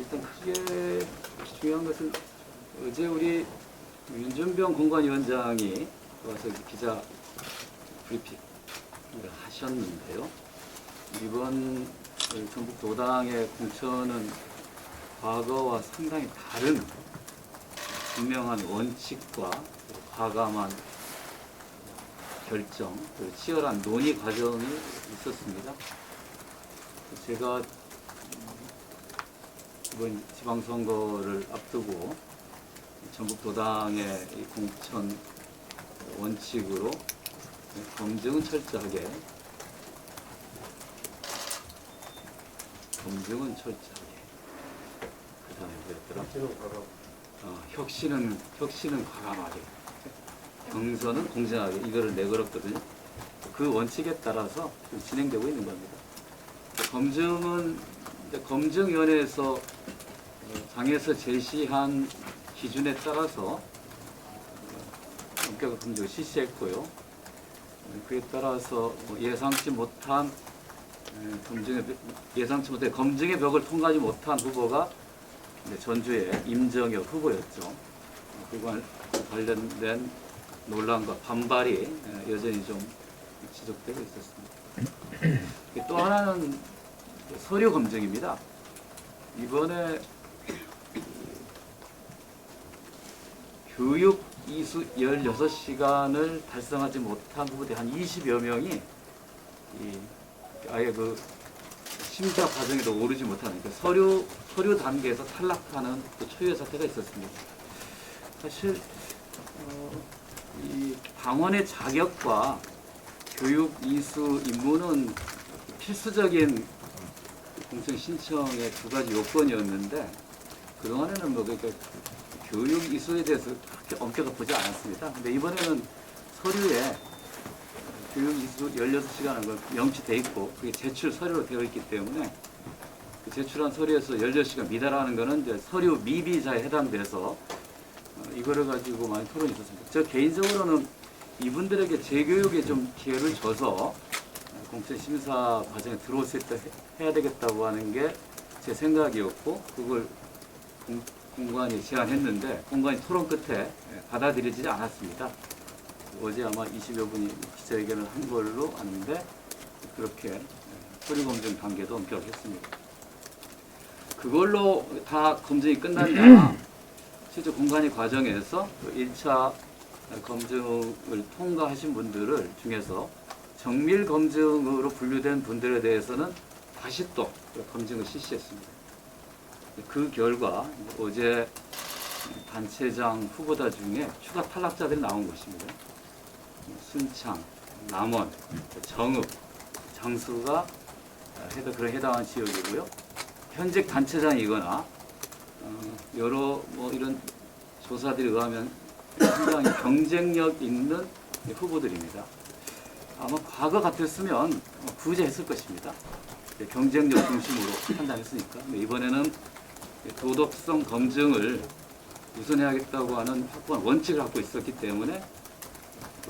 일단 크게 중요한 것은 어제 우리 윤준병 공관위원장이 와서 기자 브리핑을 하셨는데요. 이번 전북 도당의 공천은 과거와 상당히 다른 분명한 원칙과 과감한 결정, 그리고 치열한 논의 과정이 있었습니다. 제가 이번 지방선거를 앞두고 전북 도당의 이 공천 원칙으로 검증은 철저하게, 그 다음에 뭐였더라? 혁신은 과감하게, 경선은 공정하게, 이거를 내걸었거든요. 그 원칙에 따라서 진행되고 있는 겁니다. 검증위원회에서 당에서 제시한 기준에 따라서 엄격한 검증을 실시했고요. 그에 따라서 예상치 못한 검증의 벽을 통과하지 못한 후보가 전주의 임정혁 후보였죠. 그와 관련된 논란과 반발이 여전히 좀 지속되고 있었습니다. 또 하나는 서류 검증입니다. 이번에 교육 이수 16시간을 달성하지 못한 후보들 한 20여 명이 아예 그 심사 과정에도 오르지 못하는, 서류 단계에서 탈락하는 또 초유의 사태가 있었습니다. 사실 이 당원의 자격과 교육 이수 임무는 필수적인 공천 신청의 두 가지 요건이었는데, 그동안에는 그러니까 교육 이수에 대해서 그렇게 엄격하게 보지 않았습니다. 근데 이번에는 서류에 교육 이수 16시간은 명시되어 있고, 그게 제출 서류로 되어 있기 때문에 그 제출한 서류에서 16시간 미달하는 것은 이제 서류 미비자에 해당돼서 이거를 가지고 많이 토론이 있었습니다. 저 개인적으로는 이분들에게 재교육에 좀 기회를 줘서 공천 심사 과정에 들어왔을 때 해야 되겠다고 하는 게 제 생각이었고, 그걸 공관이 제안했는데 공관이 토론 끝에 받아들이지 않았습니다. 어제 아마 20여 분이 기자회견을 한 걸로 아는데, 그렇게 서류 검증 단계도 엄격했습니다. 그걸로 다 검증이 끝났냐? 실제 공관위 과정에서 1차 검증을 통과하신 분들을 중에서 정밀 검증으로 분류된 분들에 대해서는 다시 또 검증을 실시했습니다. 그 결과 어제 단체장 후보자 중에 추가 탈락자들이 나온 것입니다. 순창, 남원, 정읍, 장수가 그런 해당한 지역이고요. 현직 단체장이거나 여러 이런 조사들에 의하면 상당히 경쟁력 있는 후보들입니다. 아마 과거 같았으면 구제했을 것입니다. 경쟁력 중심으로 판단했으니까. 이번에는 도덕성 검증을 우선해야겠다고 하는 확고한 원칙을 갖고 있었기 때문에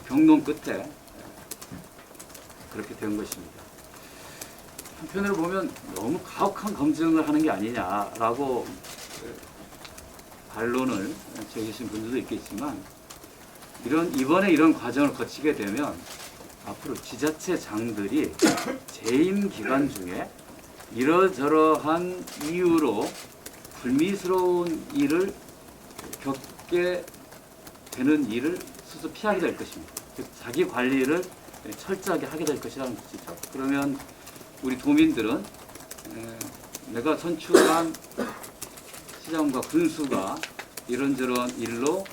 경론 끝에 그렇게 된 것입니다. 한편으로 보면 너무 가혹한 검증을 하는 게 아니냐라고 반론을 제기하신 분들도 있겠지만, 이번에 이런 과정을 거치게 되면 앞으로 지자체장들이 재임 기간 중에 이러저러한 이유로 불미스러운 일을 겪게 되는 일을 스스로 피하게 될 것입니다. 즉 자기 관리를 철저하게 하게 될 것이라는 것이죠. 그러면 우리 도민들은 내가 선출한 시장과 군수가 이런저런 일로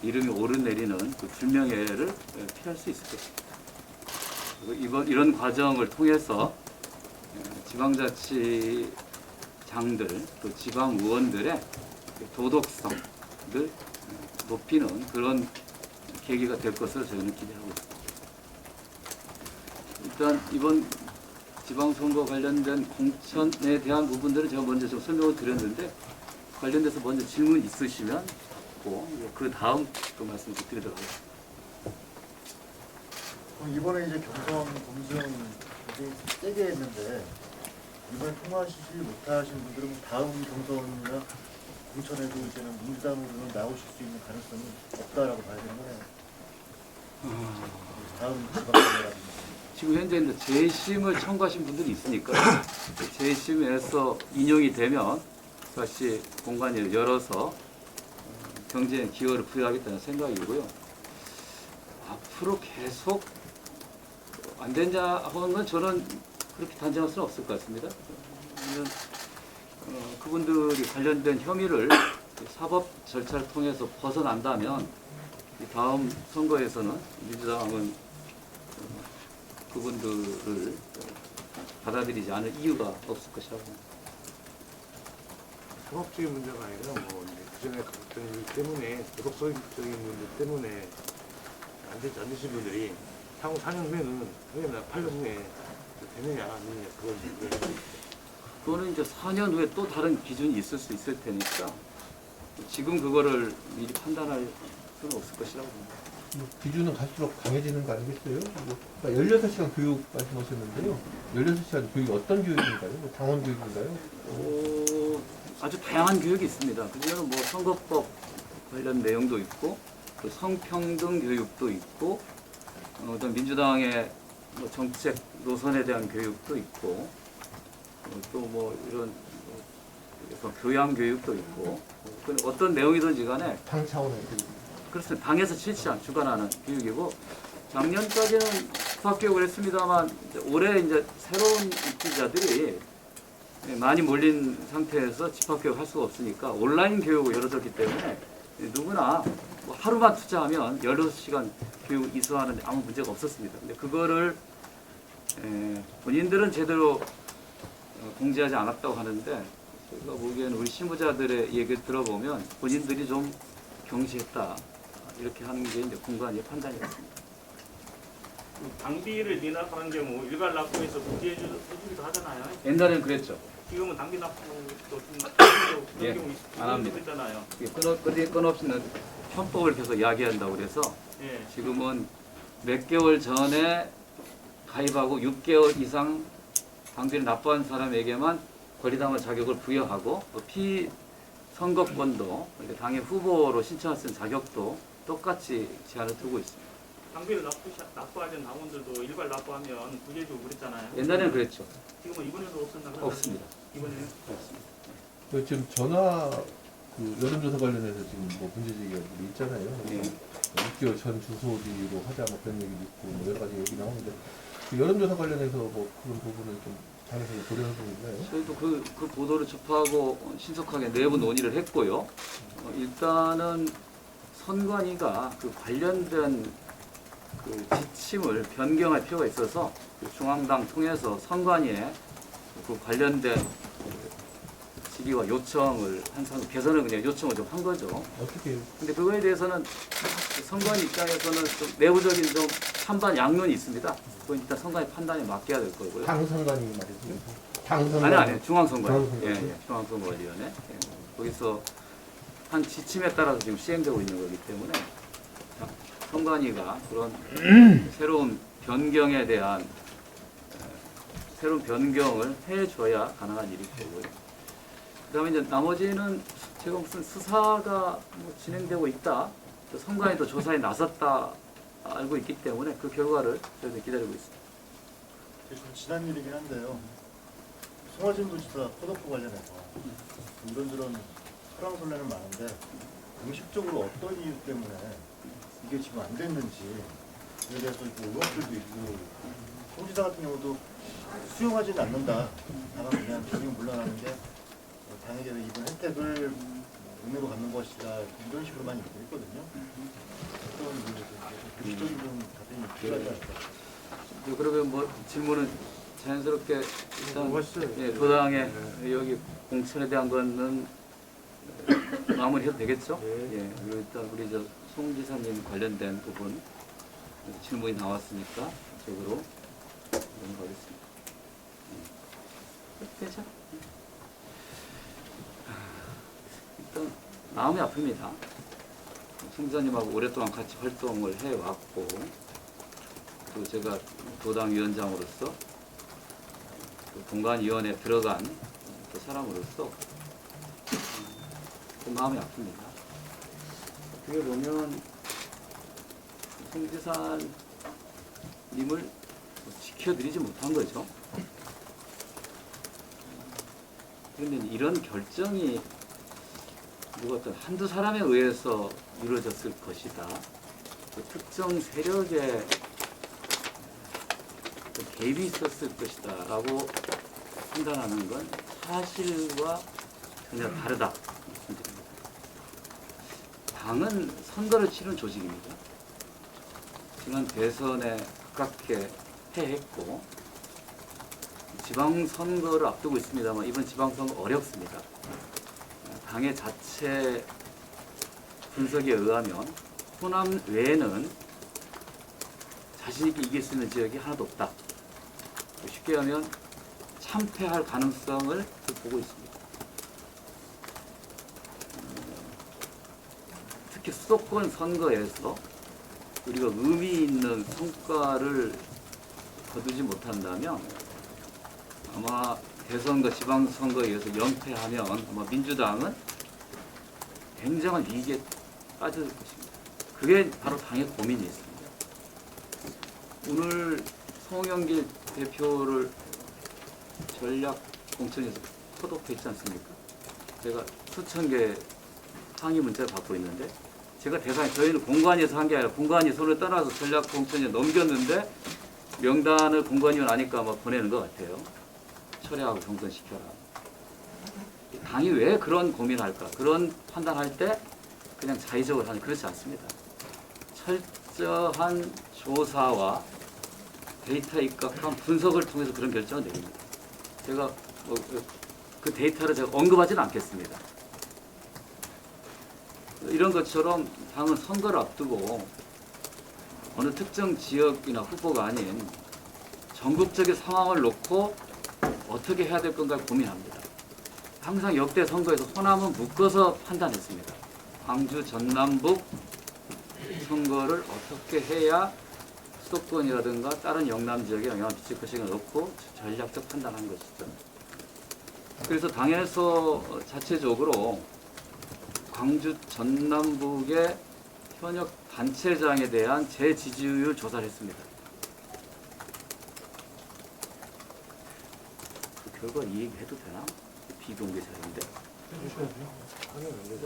이름이 오르내리는 그 불명예를 피할 수 있을 것입니다. 그리고 이런 과정을 통해서 지방자치장들 또 지방의원들의 도덕성을 높이는 그런 계기가 될 것으로 저희는 기대하고 있습니다. 일단 이번 지방선거 관련된 공천에 대한 부분들은 제가 먼저 좀 설명을 드렸는데, 관련돼서 먼저 질문 있으시면 그 다음 또 말씀 좀 드리도록 하겠습니다. 이번에 이제 경선 검증 굉장히 세게 했는데 이번에 통과하시지 못하신 분들은 다음 경선이나 공천에도 이제는 민주당으로는 나오실 수 있는 가능성이 없다라고 봐야 되는 거네요. 다음 지방선거라든지. 지금 현재 이제 재심을 청구하신 분들이 있으니까 재심에서 인용이 되면 다시 공간을 열어서 경제에 기여를 부여하겠다는 생각이고요. 앞으로 계속 안 된다는 건 저는 그렇게 단정할 수는 없을 것 같습니다. 왜냐하면 그분들이 관련된 혐의를 사법 절차를 통해서 벗어난다면 이 다음 선거에서는 민주당은 그분들을 받아들이지 않을 이유가 없을 것이라고 봅니다. 상업적인 문제가 아니라 뭐 그전에 갔던 일 때문에 도덕적인 문제 때문에 안 되신 분들이 향후 4년 후에는 8년 후에 되느냐 안 되느냐 그거는 이제 4년 후에 또 다른 기준이 있을 수 있을 테니까 지금 그거를 미리 판단할 수는 없을 것이라고 봅니다. 기준은 갈수록 강해지는 거 아니겠어요? 그러니까 16시간 교육 말씀하셨는데요. 16시간 교육이 어떤 교육인가요? 뭐 당원 교육인가요? 아주 다양한 교육이 있습니다. 그중에는 뭐 선거법 관련 내용도 있고 또 성평등 교육도 있고 어떤 민주당의 뭐 정책 노선에 대한 교육도 있고 또 뭐 이런 교양 교육도 있고 어떤 내용이든지 간에 당 차원의 교육. 그렇습니다. 당에서 실시한 주관하는 교육이고 작년까지는 국학교육을 했습니다만 올해 이제 새로운 입주자들이 많이 몰린 상태에서 집합교육 할 수가 없으니까 온라인 교육을 열어줬기 때문에 누구나 뭐 하루만 투자하면 16시간 교육 이수하는 데 아무 문제가 없었습니다. 근데 그거를 본인들은 제대로 공지하지 않았다고 하는데 제가 보기에는 우리 신부자들의 얘기를 들어보면 본인들이 좀 경시했다 이렇게 하는 게 이제 공간의 판단이었습니다. 당비를 미납하는 경우 일괄 납부해서 부지해주기도 하잖아요. 옛날에는 그랬죠. 지금은 당비 납부도 좀 그런 예, 경우 안 합니다. 있잖아요. 끊없이는 편법을 계속 이야기한다고 그래서 예. 지금은 몇 개월 전에 가입하고 6개월 이상 당비를 납부한 사람에게만 권리당원 자격을 부여하고 또 피선거권도 당의 후보로 신청할 수 있는 자격도 똑같이 제한을 두고 있습니다. 당비를 납부하던 당원들도 일괄 납부하면 부지해주고 그랬잖아요. 옛날에는 그랬죠. 지금은 이번에도 없었나? 없습니다. 이번에는 없습니다. 지금 전화 여론조사 관련해서 지금 뭐 문제 제기가 있잖아요. 예. 6개월 전 주소지로 하자 뭐 그런 얘기도 있고 뭐 여러 가지 얘기 나오는데 그 여론조사 관련해서 뭐 그런 부분을 좀 장에서 고려하고 있나요? 저희도 그 보도를 접하고 신속하게 내부 논의를 했고요. 일단은 선관위가 그 관련된 그 지침을 변경할 필요가 있어서 그 중앙당 통해서 선관위에 그 관련된 질의와 요청을 개선을 그냥 요청을 좀 한 거죠. 어떻게 해요? 근데 그거에 대해서는 선관위 입장에서는 좀 내부적인 좀 찬반 양론이 있습니다. 그건 일단 선관위 판단에 맡겨야 될 거고요. 당선관이 말이죠. 당선관. 아니 중앙선관위. 중앙선관위. 중앙선관위원회. 거기서 한 지침에 따라서 지금 시행되고 있는 거기 때문에 선관위가 그런 새로운 변경에 대한 새로운 변경을 해줘야 가능한 일일 거고요. 그다음에 이제 나머지는 제가 무슨 수사가 뭐 진행되고 있다, 또 선관위도 조사에 나섰다 알고 있기 때문에 그 결과를 저희도 기다리고 있습니다. 좀 지난 일이긴 한데요. 송화진 도지사 포도포 관련해서 이런저런 설왕설래는 많은데 공식적으로 어떤 이유 때문에 이게 지금 안 됐는지에 대해서 의혹들도 있고 송지사 같은 경우도 수용하지는 않는다. 다만 그냥 자기는 물러나는 게 당에게 이번 혜택을 의무로 갖는 것이다. 이런 식으로만 얘기를 했거든요. 그런 공식적인 답변이 필요하지 않을까. 그러면 뭐 질문은 자연스럽게 일단 하시죠. 예, 도당의 여기 공천에 대한 거는 마무리해도 되겠죠? 네. 예, 그리고 일단 우리 송 지사님 관련된 부분 질문이 나왔으니까 이쪽으로 넘어가겠습니다. 되죠? 일단 마음이 아픕니다. 송 지사님하고 오랫동안 같이 활동을 해왔고 또 제가 도당 위원장으로서 그 공관위원회에 들어간 그 사람으로서 좀 마음이 아픕니다. 어떻게 보면 송지산님을 지켜드리지 못한 거죠. 그런데 이런 결정이 누가 어떤 한두 사람에 의해서 이루어졌을 것이다. 그 특정 세력의 개입이 있었을 것이다 라고 판단하는 건 사실과 전혀 다르다. 말씀드립니다. 당은 선거를 치른 조직입니다. 지난 대선에 가깝게 패했고 지방선거를 앞두고 있습니다만 이번 지방선거 어렵습니다. 당의 자체 분석에 의하면 호남 외에는 자신 있게 이길 수 있는 지역이 하나도 없다. 쉽게 하면 참패할 가능성을 보고 있습니다. 특히 수도권 선거에서 우리가 의미 있는 성과를 거두지 못한다면 아마 대선과 지방선거에 의해서 연패하면 아마 민주당은 굉장한 위기에 빠질 것입니다. 그게 바로 당의 고민이 있습니다. 오늘 송영길 대표를 전략 공천에서 포독했지 않습니까? 제가 수천 개 항의 문자를 받고 있는데 제가 대상에 저희는 공관위에서 한 게 아니라 공관위 손을 떠나서 전략 공천에 넘겼는데 명단을 공관위원 아니까 아마 보내는 것 같아요. 철회하고 경선시켜라. 당이 왜 그런 고민할까? 그런 판단할 때 그냥 자의적으로 하는 그렇지 않습니다. 철저한 조사와 데이터 입각한 분석을 통해서 그런 결정을 내립니다. 제가 그 데이터를 제가 언급하지는 않겠습니다. 이런 것처럼 당은 선거를 앞두고 어느 특정 지역이나 후보가 아닌 전국적인 상황을 놓고 어떻게 해야 될 건가 고민합니다. 항상 역대 선거에서 호남은 묶어서 판단했습니다. 광주 전남북 선거를 어떻게 해야 수도권이라든가 다른 영남 지역에 영향을 미칠 것인가 놓고 전략적 판단한 것이죠. 그래서 당에서 자체적으로 광주 전남북의 현역 단체장에 대한 재지지율 조사를 했습니다. 그 결과 이 얘기 해도 되나? 비공개 자료인데.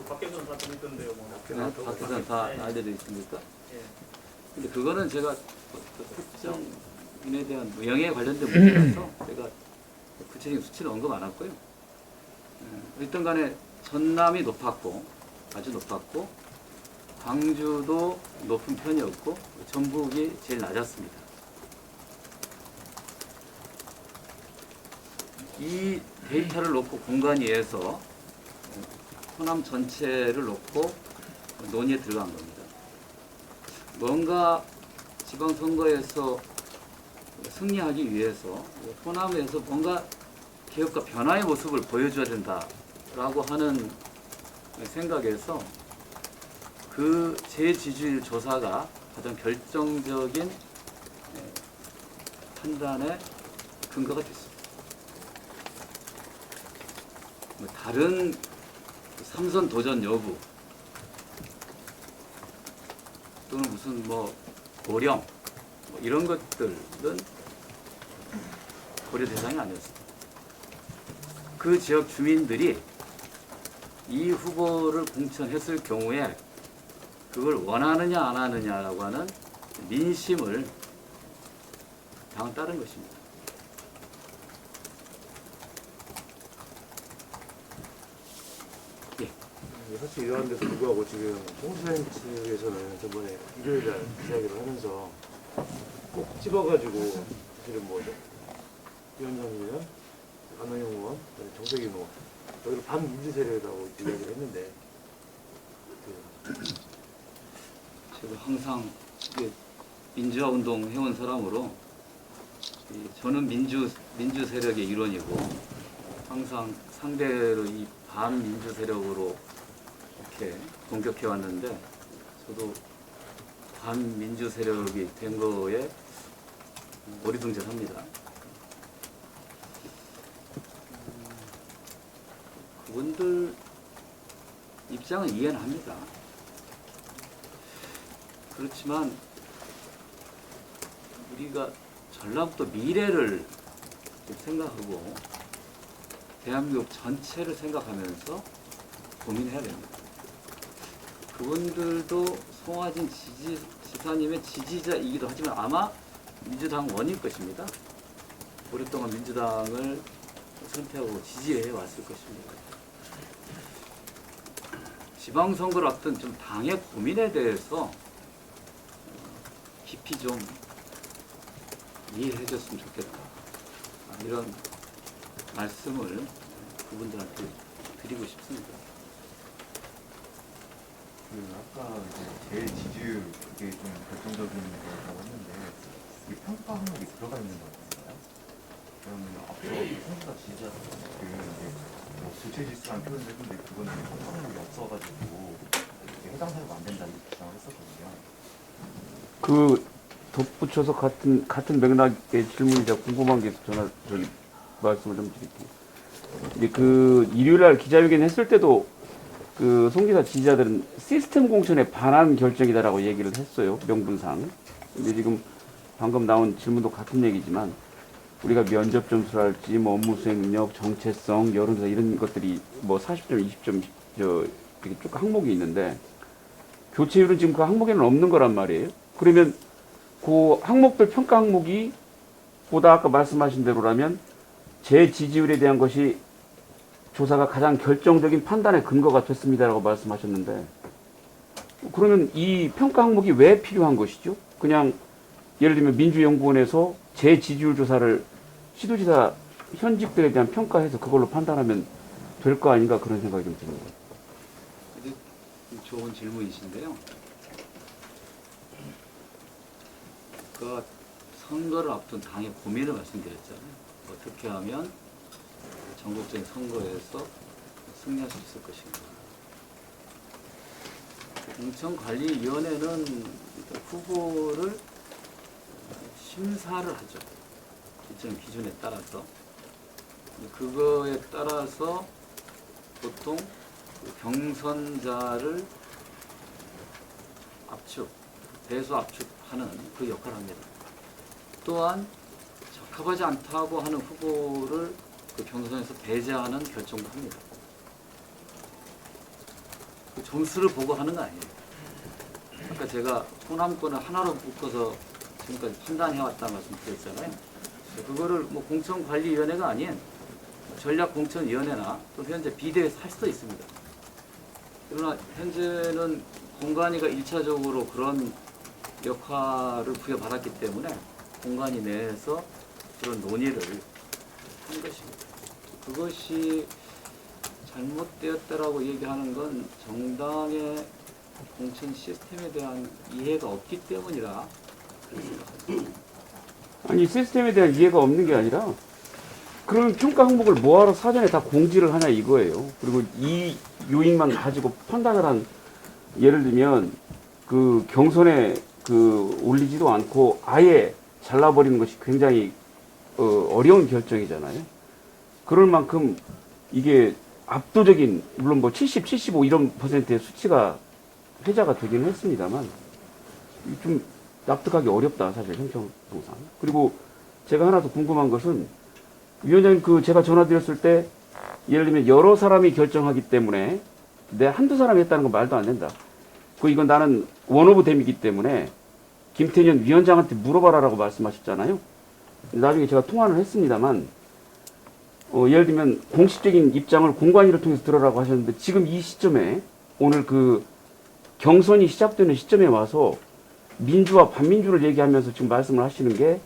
밖에서는 다 들었던데요. 뭐. 밖에서는 다 알려져 있습니까? 예. 근데 그거는 제가 특정인에 대한 영예에 관련된 문제라서 제가 구체적인 수치는 언급 안 했고요. 일단 간에 전남이 높았고 아주 높았고 광주도 높은 편이었고 전북이 제일 낮았습니다. 이 데이터를 놓고 공관위에서 호남 전체를 놓고 논의에 들어간 겁니다. 뭔가 지방선거에서 승리하기 위해서 호남에서 뭔가 개혁과 변화의 모습을 보여줘야 된다라고 하는 생각에서 그 재지지율 조사가 가장 결정적인 판단의 근거가 됐습니다. 다른 삼선 도전 여부 또는 무슨 고령 이런 것들은 고려 대상이 아니었습니다. 그 지역 주민들이 이 후보를 공천했을 경우에 그걸 원하느냐 안 하느냐라고 하는 민심을 당은 따른 것입니다. 사실 이러한데도 불구하고 지금 홍수현 측에서는 저번에 일요일날 이야기를 하면서 꼭 집어가지고 사실은 위원장 의원, 안호영 의원, 정세균 의원 여기를 반민주 세력이라고 이야기를 했는데 제가 항상 민주화 운동 해온 사람으로 저는 민주 세력의 일원이고 항상 상대로 이 반민주 세력으로 이렇게 공격해 왔는데 저도 반민주 세력이 된 거에 어리둥절합니다. 그분들 입장은 이해는 합니다. 그렇지만 우리가 전라북도 미래를 좀 생각하고 대한민국 전체를 생각하면서 고민해야 됩니다. 그분들도 송하진 지사님의 지지자이기도 하지만 아마 민주당 원일 것입니다. 오랫동안 민주당을 선택하고 지지해 왔을 것입니다. 지방선거를 앞둔 좀 당의 고민에 대해서 깊이 좀 이해해 줬으면 좋겠다. 이런 말씀을 그분들한테 드리고 싶습니다. 아까 이제 제일 지지율 그게 좀 결정적인 거라고 했는데 이 평가 항목이 들어가 있는 거 같습니다. 그러면 앞서 평가 지지자 그 이제 뭐 주체지수라는 표현을 했는데 그거는 평가 항목이 없어가지고 해당 사유가 안 된다 이렇게 주장을 했었거든요. 그 덧붙여서 같은 맥락의 질문이자 궁금한 게 있어서 말씀을 좀 드릴게요. 이제 그 일요일날 기자회견 했을 때도 그 송 기자 지지자들은 시스템 공천에 반한 결정이다라고 얘기를 했어요. 명분상. 근데 지금 방금 나온 질문도 같은 얘기지만 우리가 면접 점수랄지 뭐 업무 수행 능력, 정체성, 여론조사 이런 것들이 뭐 40점, 20점 이렇게 쭉 항목이 있는데 교체율은 지금 그 항목에는 없는 거란 말이에요. 그러면 그 항목들 평가 항목이 보다 아까 말씀하신 대로라면 제 지지율에 대한 것이 조사가 가장 결정적인 판단의 근거가 됐습니다라고 말씀하셨는데 그러면 이 평가 항목이 왜 필요한 것이죠? 그냥 예를 들면 민주연구원에서 제 지지율 조사를 시도지사 현직들에 대한 평가해서 그걸로 판단하면 될 거 아닌가 그런 생각이 좀 듭니다. 좋은 질문이신데요. 그 선거를 앞둔 당의 고민을 말씀드렸잖아요. 어떻게 하면 전국적인 선거에서 승리할 수 있을 것인가. 공천관리위원회는 후보를 심사를 하죠. 일정 기준에 따라서. 그거에 따라서 보통 경선자를 배수 압축하는 그 역할을 합니다. 또한 적합하지 않다고 하는 후보를 그 경선에서 배제하는 결정도 합니다. 그 점수를 보고 하는 거 아니에요. 아까 제가 호남권을 하나로 묶어서 지금까지 판단해왔다는 말씀 드렸잖아요. 그거를 뭐 공천관리위원회가 아닌 전략공천위원회나 또 현재 비대위에서 할 수도 있습니다. 그러나 현재는 공관위가 1차적으로 그런 역할을 부여받았기 때문에 공관위 내에서 그런 논의를 한 것입니다. 그것이 잘못되었다라고 얘기하는 건 정당의 공천 시스템에 대한 이해가 없기 때문이라 그렇게 생각합니다. 아니 시스템에 대한 이해가 없는 게 아니라 그런 평가 항목을 뭐하러 사전에 다 공지를 하냐 이거예요. 그리고 이 요인만 가지고 판단을 한 예를 들면 그 경선에 그 올리지도 않고 아예 잘라버리는 것이 굉장히 어려운 결정이잖아요. 그럴 만큼 이게 압도적인 물론 뭐 70, 75 이런 퍼센트의 수치가 회자가 되긴 했습니다만 좀 납득하기 어렵다 사실 형평성상. 그리고 제가 하나 더 궁금한 것은 위원장님 그 제가 전화드렸을 때 예를 들면 여러 사람이 결정하기 때문에 내 한두 사람이 했다는 건 말도 안 된다. 이건 나는 원오브 댐이기 때문에 김태년 위원장한테 물어봐라라고 말씀하셨잖아요. 나중에 제가 통화를 했습니다만 예를 들면 공식적인 입장을 공관위를 통해서 들으라고 하셨는데 지금 이 시점에 오늘 그 경선이 시작되는 시점에 와서 민주와 반민주를 얘기하면서 지금 말씀을 하시는 게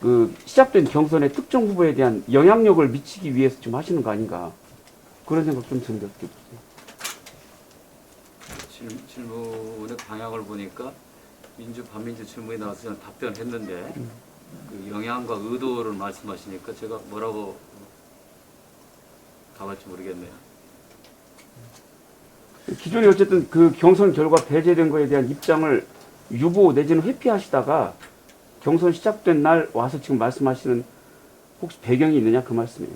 그 시작된 경선의 특정 후보에 대한 영향력을 미치기 위해서 지금 하시는 거 아닌가 그런 생각 좀 드는데 어떻게 보세요? 질문의 방향을 보니까 민주 반민주 질문이 나와서 저는 답변했는데 그 영향과 의도를 말씀하시니까 제가 뭐라고 답할지 모르겠네요. 기존에 어쨌든 그 경선 결과 배제된 거에 대한 입장을 유보 내지는 회피하시다가 경선 시작된 날 와서 지금 말씀하시는 혹시 배경이 있느냐 그 말씀이에요.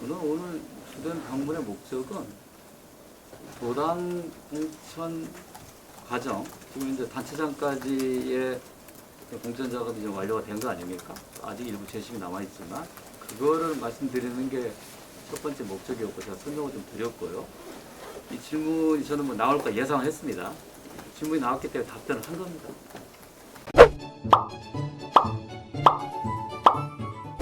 저는 오늘 이런 방문의 목적은 도당 공천 과정, 지금 이제 단체장까지의 공천 작업이 좀 완료가 된 거 아닙니까? 아직 일부 재심이 남아있지만 그거를 말씀드리는 게 첫 번째 목적이었고 제가 설명을 좀 드렸고요. 이 질문이 저는 뭐 나올 거 예상을 했습니다. 질문이 나왔기 때문에 답변을 한 겁니다.